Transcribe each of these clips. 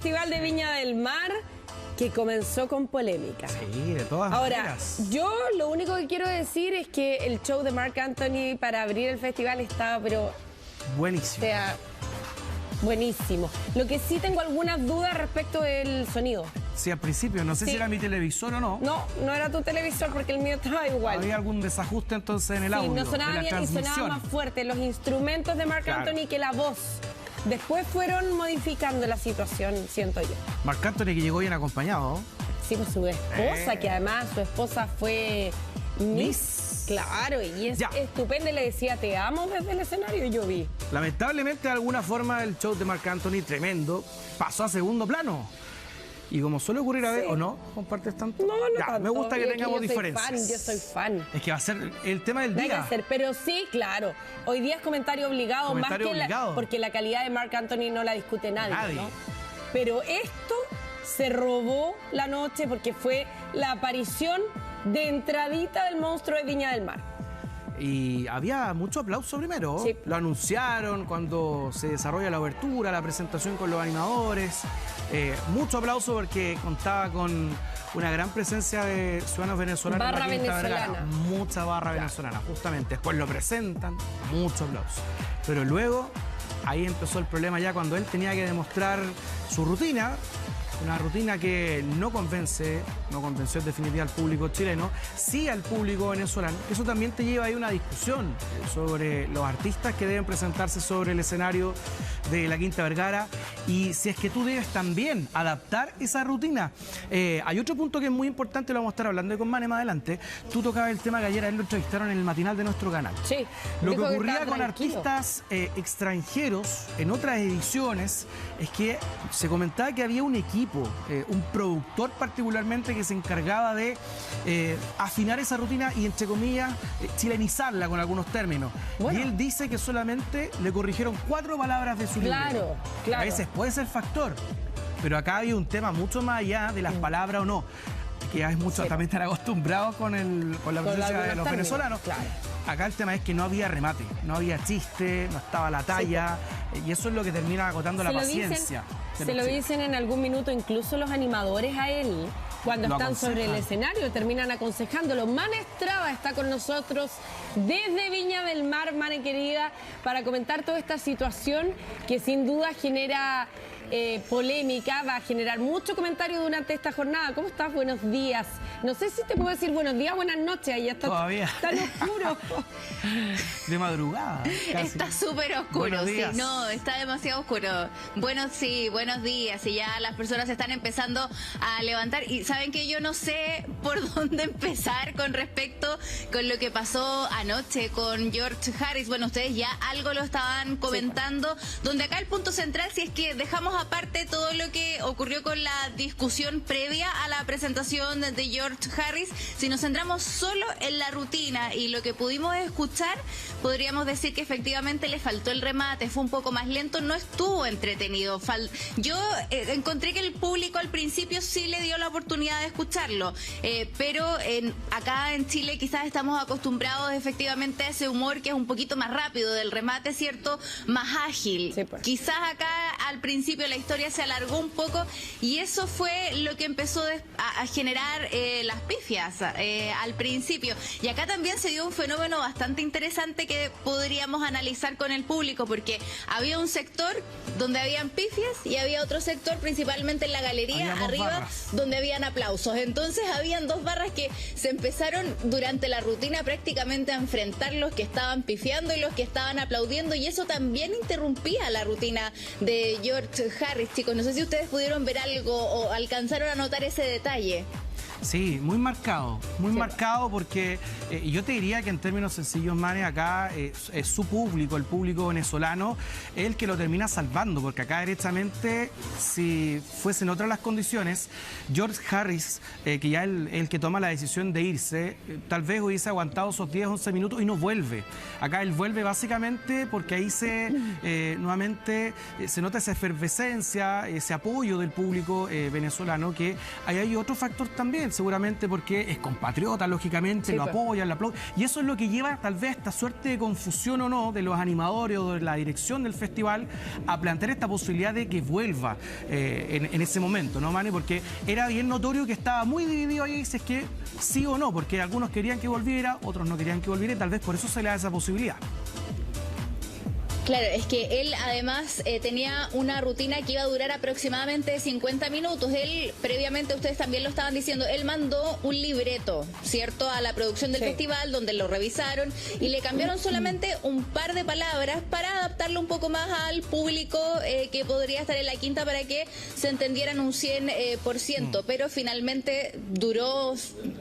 Festival de Viña del Mar que comenzó con polémica. Sí, de todas maneras. Ahora, yo lo único que quiero decir es que el show de Marc Anthony para abrir el festival estaba, pero... Buenísimo. O sea, buenísimo. Lo que sí tengo algunas dudas respecto del sonido. Sí, al principio, no sé si era mi televisor o no. No, no era tu televisor porque el mío estaba igual. Había algún desajuste entonces en el audio. Sí, no sonaba de la bien y transmisión. sonaba más fuerte los instrumentos de Marc Anthony que la voz. Después fueron modificando la situación, siento yo. Marc Anthony que llegó bien acompañado. Sí, pues su esposa, que además su esposa fue Miss. Claro, y es estupenda. Le decía, te amo desde el escenario, y yo vi. Lamentablemente, de alguna forma, el show de Marc Anthony, tremendo, pasó a segundo plano. Y como suele ocurrir a veces, ¿o no? ¿Compartes tanto? No, no tanto. Me gusta que tengamos diferencias. diferencias. Yo soy fan. Es que va a ser el tema del día. Pero sí, claro. Hoy día es comentario obligado, Comentario más que obligado. porque la calidad de Marc Anthony no la discute nadie. ¿No? Pero esto se robó la noche porque fue la aparición de entradita del monstruo de Viña del Mar. Y había mucho aplauso primero. Sí. Lo anunciaron cuando se desarrolla la obertura, la presentación con los animadores. Mucho aplauso porque contaba con una gran presencia de ciudadanos venezolanos. Barra venezolana. Mucha barra venezolana, justamente. Después lo presentan, mucho aplauso. Pero luego, ahí empezó el problema ya cuando él tenía que demostrar su rutina. Una rutina que no convenció en definitiva al público chileno, sí al público venezolano. Eso también te lleva ahí una discusión sobre los artistas que deben presentarse sobre el escenario de la Quinta Vergara y si es que tú debes también adaptar esa rutina. Hay otro punto que es muy importante, lo vamos a estar hablando con Mane más adelante. Tú tocabas el tema que ayer a él lo entrevistaron en el matinal de nuestro canal. Sí. Lo que ocurría con artistas extranjeros en otras ediciones es que se comentaba que había un equipo, un productor particularmente que se encargaba de afinar esa rutina y, entre comillas, chilenizarla con algunos términos. Bueno. Y él dice que solamente le corrigieron 4 palabras de su libro. Claro. A veces puede ser factor, pero acá había un tema mucho más allá de las palabras o no, que es mucho también estar acostumbrados con la presencia de los venezolanos. Claro. Acá el tema es que no había remate, no había chiste, no estaba la talla, y eso es lo que termina agotando la paciencia. Se lo dicen en algún minuto incluso los animadores a él, cuando están sobre el escenario, terminan aconsejándolo. Mane Estrada está con nosotros desde Viña del Mar, Mane querida, para comentar toda esta situación que sin duda genera polémica, va a generar mucho comentario durante esta jornada. ¿Cómo estás? Buenos días. No sé si te puedo decir buenos días, buenas noches, ahí está. Todavía. Tan oscuro. De madrugada. Casi. Está súper oscuro, sí. No, está demasiado oscuro. Bueno, sí, buenos días. Y ya las personas se están empezando a levantar. Y saben que yo no sé por dónde empezar con respecto con lo que pasó anoche con George Harris. Bueno, ustedes ya algo lo estaban comentando. Donde acá el punto central, si es que dejamos aparte todo lo que ocurrió con la discusión previa a la presentación de George Harris, si nos centramos solo en la rutina y lo que pudimos escuchar, podríamos decir que efectivamente le faltó el remate, fue un poco más lento, no estuvo entretenido. Yo encontré que el público al principio sí le dio la oportunidad de escucharlo, pero acá en Chile quizás estamos acostumbrados efectivamente a ese humor que es un poquito más rápido, del remate, ¿cierto? Más ágil. Sí, pues. Quizás acá al principio la historia se alargó un poco y eso fue lo que empezó a generar las pifias al principio. Y acá también se dio un fenómeno bastante interesante que podríamos analizar con el público, porque había un sector donde habían pifias y había otro sector, principalmente en la galería, arriba, donde habían aplausos. Entonces habían 2 barras que se empezaron durante la rutina prácticamente a enfrentar, los que estaban pifiando y los que estaban aplaudiendo, y eso también interrumpía la rutina de George Harris, chicos. No sé si ustedes pudieron ver algo o alcanzaron a notar ese detalle. Sí, muy marcado porque yo te diría que en términos sencillos, Mane, acá es su público, el público venezolano, el que lo termina salvando, porque acá derechamente, si fuesen otras las condiciones, George Harris, que ya el que toma la decisión de irse, tal vez hubiese aguantado esos 10, 11 minutos y no vuelve. Acá él vuelve básicamente porque ahí nuevamente se nota esa efervescencia, ese apoyo del público venezolano, que ahí hay otro factor también. él seguramente porque es compatriota, lógicamente, lo apoyan, lo aplauden. Y eso es lo que lleva tal vez esta suerte de confusión o no de los animadores o de la dirección del festival a plantear esta posibilidad de que vuelva en ese momento, ¿no, Mane? Porque era bien notorio que estaba muy dividido ahí, si es que sí o no, porque algunos querían que volviera, otros no querían que volviera y tal vez por eso se le da esa posibilidad. Claro, es que él además tenía una rutina que iba a durar aproximadamente 50 minutos. Él, previamente, ustedes también lo estaban diciendo, él mandó un libreto, ¿cierto?, a la producción del festival, donde lo revisaron y le cambiaron solamente un par de palabras para adaptarlo un poco más al público que podría estar en la quinta para que se entendieran un 100%. Pero finalmente duró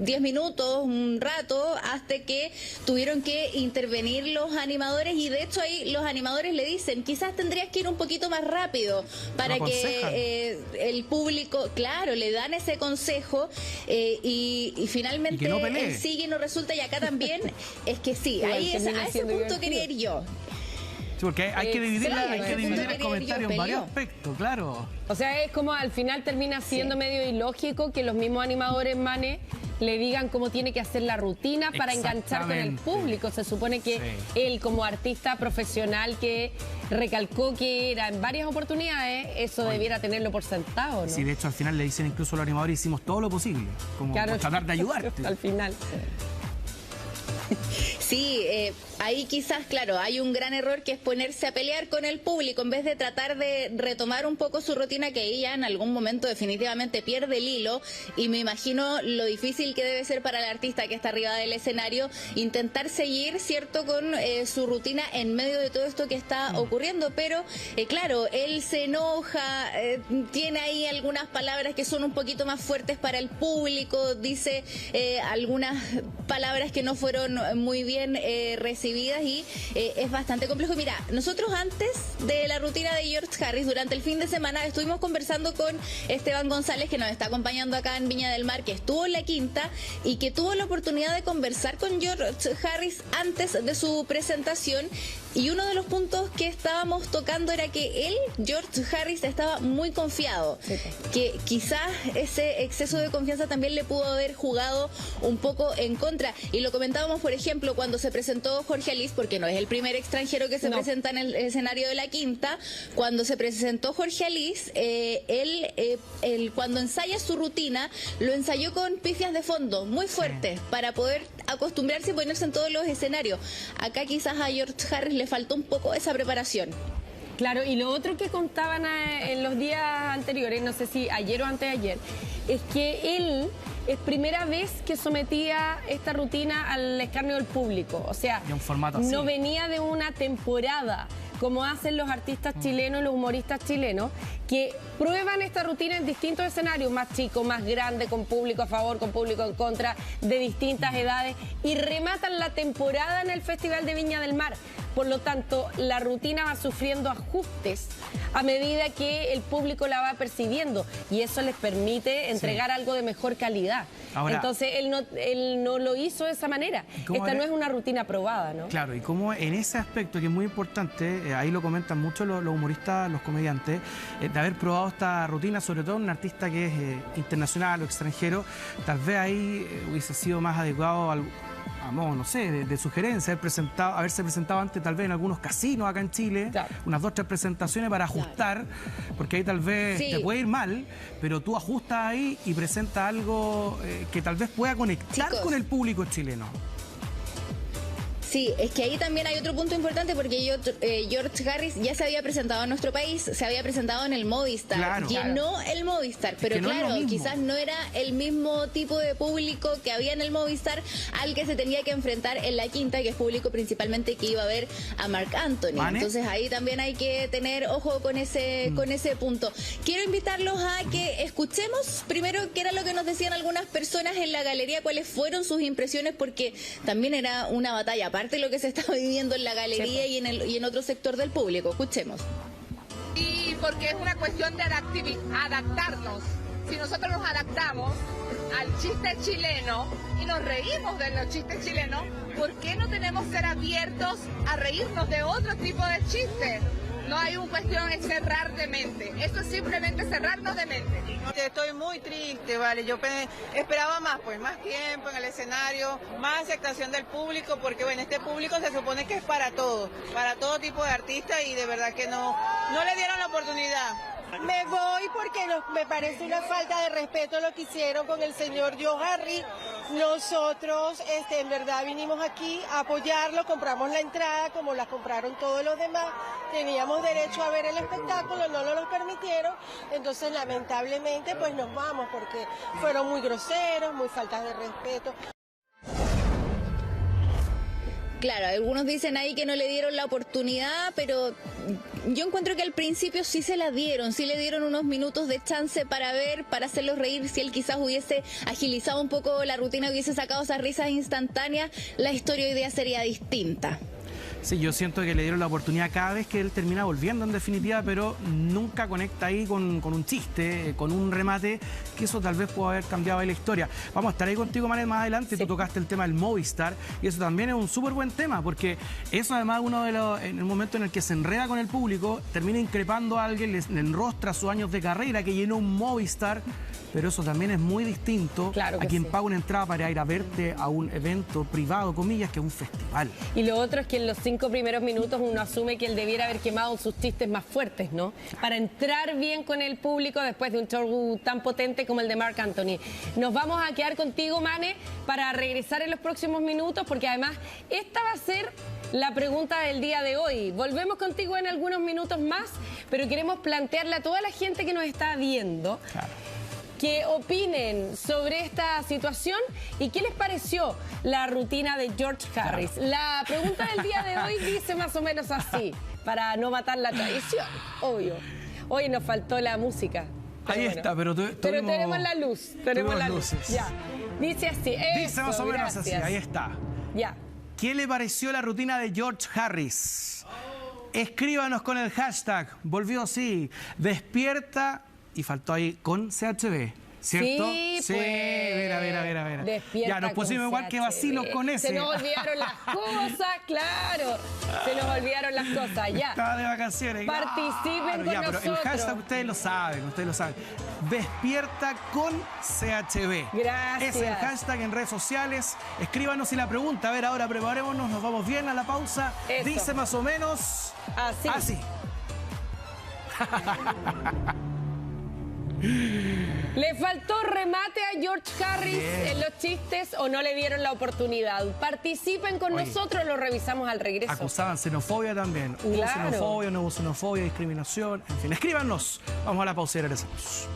10 minutos, un rato, hasta que tuvieron que intervenir los animadores y de hecho ahí los animadores le dicen, quizás tendrías que ir un poquito más rápido para que el público, claro, le dan ese consejo y finalmente él sigue y no resulta, y acá también es que sí, ahí a ese punto quería ir yo. Sí, porque hay que dividir el comentario en varios aspectos, claro. O sea, es como al final termina siendo medio ilógico que los mismos animadores, Mane, le digan cómo tiene que hacer la rutina para enganchar con el público. Se supone que él, como artista profesional que recalcó que era en varias oportunidades, eso debiera tenerlo por sentado, ¿no? Sí, de hecho al final le dicen incluso a los animadores, hicimos todo lo posible, como por tratar de ayudarte. Al final. Sí, ahí quizás, claro, hay un gran error que es ponerse a pelear con el público en vez de tratar de retomar un poco su rutina, que ahí ya en algún momento definitivamente pierde el hilo, y me imagino lo difícil que debe ser para el artista que está arriba del escenario intentar seguir, ¿cierto?, con su rutina en medio de todo esto que está ocurriendo, pero claro, él se enoja, tiene ahí algunas palabras que son un poquito más fuertes para el público, dice algunas palabras que no fueron muy bien recibidas y es bastante complejo. Mira, nosotros antes de la rutina de George Harris, durante el fin de semana, estuvimos conversando con Esteban González, que nos está acompañando acá en Viña del Mar, que estuvo en la quinta y que tuvo la oportunidad de conversar con George Harris antes de su presentación. Y uno de los puntos que estábamos tocando era que él, George Harris, estaba muy confiado, que quizás ese exceso de confianza también le pudo haber jugado un poco en contra. Y lo comentábamos, por ejemplo, cuando se presentó Jorge Alice, porque no es el primer extranjero que se presenta en el escenario de la quinta. Cuando se presentó Jorge Alice, él cuando ensaya su rutina, lo ensayó con pifias de fondo muy fuertes para poder acostumbrarse y ponerse en todos los escenarios. Acá quizás a George Harris le faltó un poco esa preparación. Claro, y lo otro que contaban en los días anteriores, no sé si ayer o antes de ayer, es que él es primera vez que sometía esta rutina al escarnio del público. O sea, un formato así. No venía de una temporada como hacen los artistas chilenos, los humoristas chilenos, que prueban esta rutina en distintos escenarios, más chicos, más grandes, con público a favor, con público en contra, de distintas edades, y rematan la temporada en el Festival de Viña del Mar. Por lo tanto, la rutina va sufriendo ajustes a medida que el público la va percibiendo, y eso les permite entregar algo de mejor calidad. Ahora, entonces, él no lo hizo de esa manera. Esta no es una rutina probada, ¿no? Claro, y como en ese aspecto, que es muy importante, ahí lo comentan mucho los humoristas, los comediantes, de haber probado esta rutina, sobre todo un artista que es internacional o extranjero, tal vez ahí hubiese sido más adecuado a modo, no sé, de sugerencia, haberse presentado antes tal vez en algunos casinos acá en Chile, unas 2 o 3 presentaciones para ajustar, porque ahí tal vez te puede ir mal, pero tú ajustas ahí y presentas algo que tal vez pueda conectar con el público chileno. Sí, es que ahí también hay otro punto importante, porque George Harris ya se había presentado en nuestro país, se había presentado en el Movistar, llenó el Movistar, pero claro, quizás no era el mismo tipo de público que había en el Movistar al que se tenía que enfrentar en la quinta, que es público principalmente que iba a ver a Marc Anthony. Entonces ahí también hay que tener ojo con ese punto. Quiero invitarlos a que escuchemos primero qué era lo que nos decían algunas personas en la galería, cuáles fueron sus impresiones, porque también era una batalla aparte de lo que se estaba viviendo en la galería y en otro sector del público. Escuchemos. Y porque es una cuestión de adaptarnos. Si nosotros nos adaptamos al chiste chileno y nos reímos de los chistes chilenos, ¿por qué no tenemos que ser abiertos a reírnos de otro tipo de chistes? No hay una cuestión de cerrar de mente. Esto es simplemente cerrarnos de mente. Estoy muy triste, vale. Yo esperaba más, pues, más tiempo en el escenario, más aceptación del público, porque bueno, este público se supone que es para todo tipo de artistas y de verdad que no le dieron la oportunidad. Me voy porque me parece una falta de respeto lo que hicieron con el señor Joe Harris. Nosotros en verdad vinimos aquí a apoyarlo, compramos la entrada como la compraron todos los demás, teníamos derecho a ver el espectáculo, no nos lo permitieron, entonces lamentablemente pues nos vamos porque fueron muy groseros, muy faltas de respeto. Claro, algunos dicen ahí que no le dieron la oportunidad, pero yo encuentro que al principio sí se la dieron, sí le dieron unos minutos de chance para ver, para hacerlos reír. Si él quizás hubiese agilizado un poco la rutina, hubiese sacado esas risas instantáneas, la historia hoy día sería distinta. Sí, yo siento que le dieron la oportunidad cada vez que él termina volviendo en definitiva, pero nunca conecta ahí con un chiste, con un remate, que eso tal vez pueda haber cambiado ahí la historia. Vamos a estar ahí contigo, Manet, más adelante. Sí. Tú tocaste el tema del Movistar y eso también es un súper buen tema, porque eso además uno de los, en el momento en el que se enreda con el público, termina increpando a alguien, le enrostra sus años de carrera, que llenó un Movistar, pero eso también es muy distinto a quien paga una entrada para ir a verte a un evento privado, comillas, que es un festival. Y lo otro es que en los 5 primeros minutos uno asume que él debiera haber quemado sus chistes más fuertes, ¿no? Para entrar bien con el público después de un show tan potente como el de Marc Anthony. Nos vamos a quedar contigo, Mane, para regresar en los próximos minutos, porque además esta va a ser la pregunta del día de hoy. Volvemos contigo en algunos minutos más, pero queremos plantearle a toda la gente que nos está viendo que opinen sobre esta situación y qué les pareció la rutina de George Harris. La pregunta del día de hoy dice más o menos así, para no matar la tradición, obvio. Hoy nos faltó la música. Ahí está, pero tenemos la luz. Tenemos las luces. Ya. Dice así. Dice más o menos así, ahí está. Ya. ¿Qué le pareció la rutina de George Harris? Escríbanos con el hashtag, volvió así, despierta, y faltó ahí con CHB, ¿cierto? Sí, pues. Mira. Ya, nos pusimos igual que vacilos con ese. Se nos olvidaron las cosas, claro. Se nos olvidaron las cosas, ya. Estaba de vacaciones. Participen con nosotros. Pero el hashtag ustedes lo saben. Despierta con CHB. Gracias. Es el hashtag en redes sociales. Escríbanos y la pregunta. A ver, ahora preparémonos, nos vamos bien a la pausa. Eso. Dice más o menos así. ¿Le faltó remate a George Harris en los chistes o no le dieron la oportunidad? Participen con nosotros, lo revisamos al regreso. Acusaban xenofobia también. ¿Hubo xenofobia, no hubo xenofobia, discriminación? En fin, escríbanos. Vamos a la pausa y regresamos.